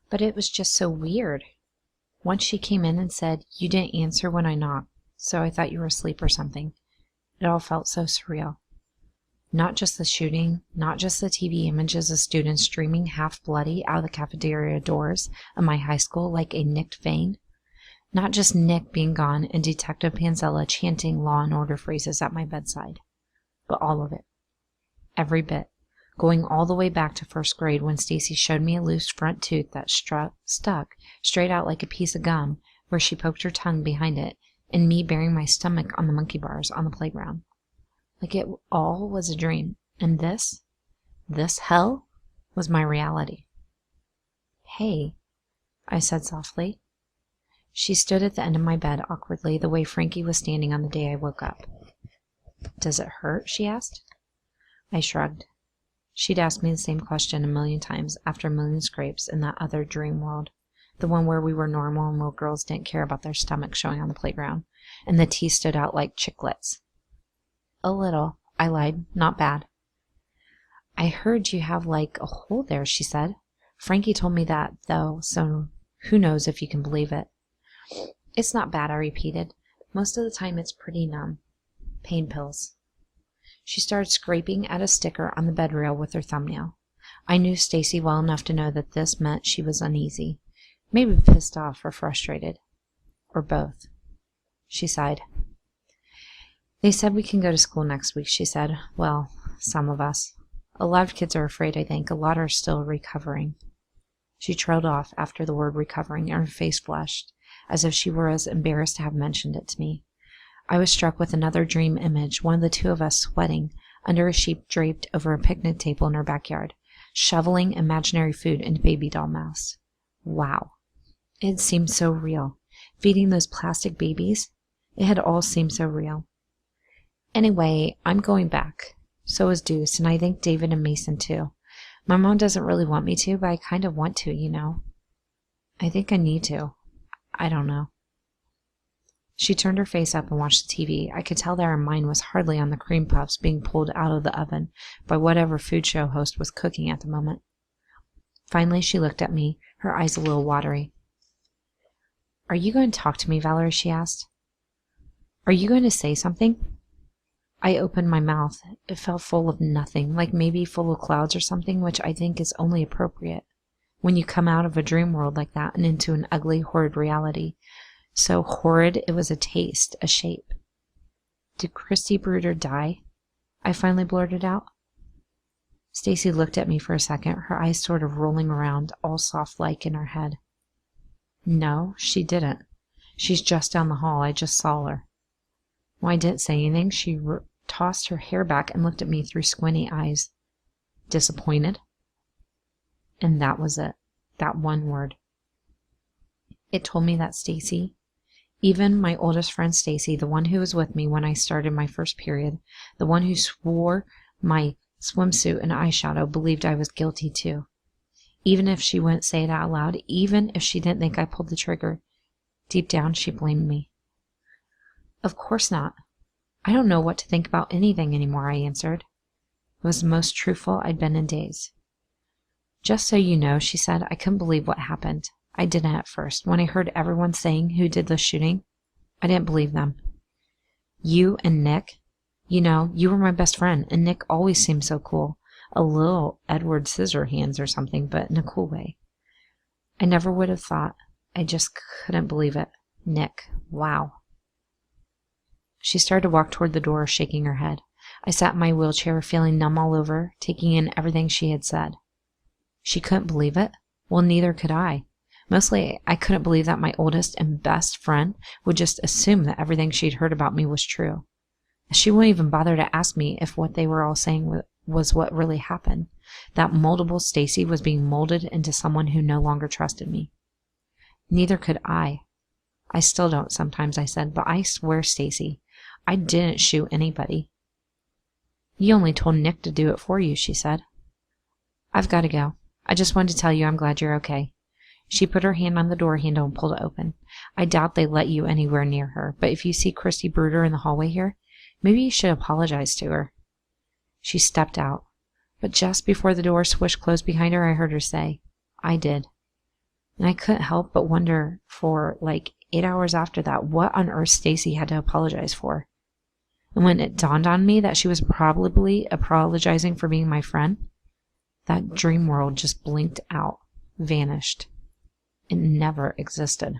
But it was just so weird. Once she came in and said, "You didn't answer when I knocked, so I thought you were asleep or something." It all felt so surreal. Not just the shooting, not just the TV images of students streaming half bloody out of the cafeteria doors of my high school like a nicked vein. Not just Nick being gone and Detective Panzella chanting Law and Order phrases at my bedside, but all of it. Every bit. Going all the way back to first grade when Stacy showed me a loose front tooth that stuck straight out like a piece of gum where she poked her tongue behind it, and me bearing my stomach on the monkey bars on the playground. Like it all was a dream, and this hell was my reality. "Hey," I said softly. She stood at the end of my bed awkwardly, the way Frankie was standing on the day I woke up. "Does it hurt?" she asked. I shrugged. She'd asked me the same question a million times after a million scrapes in that other dream world, the one where we were normal and little girls didn't care about their stomachs showing on the playground, and the teeth stood out like chiclets. "A little," I lied. "Not bad." "I heard you have like a hole there," she said. "Frankie told me that, though, so who knows if you can believe it." "It's not bad," I repeated. "Most of the time it's pretty numb. Pain pills." She started scraping at a sticker on the bed rail with her thumbnail. I knew Stacy well enough to know that this meant she was uneasy, maybe pissed off or frustrated, or both. She sighed. "They said we can go to school next week," she said. "Well, some of us. A lot of kids are afraid, I think. A lot are still recovering." She trailed off after the word recovering, and her face flushed, as if she were as embarrassed to have mentioned it to me. I was struck with another dream image, one of the two of us sweating under a sheet draped over a picnic table in our backyard, shoveling imaginary food into baby doll mouths. Wow. It seemed so real. Feeding those plastic babies, it had all seemed so real. "Anyway, I'm going back. So is Deuce, and I think David and Mason too. My mom doesn't really want me to, but I kind of want to, you know. I think I need to. I don't know." She turned her face up and watched the TV. I could tell that her mind was hardly on the cream puffs being pulled out of the oven by whatever food show host was cooking at the moment. Finally, she looked at me, her eyes a little watery. "Are you going to talk to me, Valerie?" she asked. "Are you going to say something?" I opened my mouth. It felt full of nothing, like maybe full of clouds or something, which I think is only appropriate when you come out of a dream world like that and into an ugly, horrid reality. So horrid it was a taste, a shape. "Did Christy Bruder die?" I finally blurted out. Stacy looked at me for a second, her eyes sort of rolling around, all soft-like in her head. "No, she didn't. She's just down the hall. I just saw her." When I didn't say anything, she tossed her hair back and looked at me through squinty eyes. "Disappointed?" And that was it. That one word. It told me that Stacy, even my oldest friend Stacy, the one who was with me when I started my first period, the one who swore my swimsuit and eyeshadow, believed I was guilty too. Even if she wouldn't say it out loud, even if she didn't think I pulled the trigger, deep down she blamed me. "Of course not. I don't know what to think about anything anymore," I answered. It was the most truthful I'd been in days. "Just so you know," she said, "I couldn't believe what happened. I didn't at first. When I heard everyone saying who did the shooting, I didn't believe them. You and Nick, you know, you were my best friend, and Nick always seemed so cool. A little Edward Scissorhands or something, but in a cool way. I never would have thought. I just couldn't believe it. Nick, wow." She started to walk toward the door, shaking her head. I sat in my wheelchair, feeling numb all over, taking in everything she had said. She couldn't believe it? Well, neither could I. Mostly, I couldn't believe that my oldest and best friend would just assume that everything she'd heard about me was true. She wouldn't even bother to ask me if what they were all saying was what really happened, that moldable Stacy was being molded into someone who no longer trusted me. Neither could I. "I still don't sometimes," I said, "but I swear, Stacy, I didn't shoot anybody." "You only told Nick to do it for you," she said. "I've got to go. I just wanted to tell you I'm glad you're okay." She put her hand on the door handle and pulled it open. "I doubt they let you anywhere near her, but if you see Christy Bruder in the hallway here, maybe you should apologize to her." She stepped out, but just before the door swished closed behind her, I heard her say, "I did." And I couldn't help but wonder for like 8 hours after that, what on earth Stacy had to apologize for. And when it dawned on me that she was probably apologizing for being my friend, that dream world just blinked out, vanished. It never existed.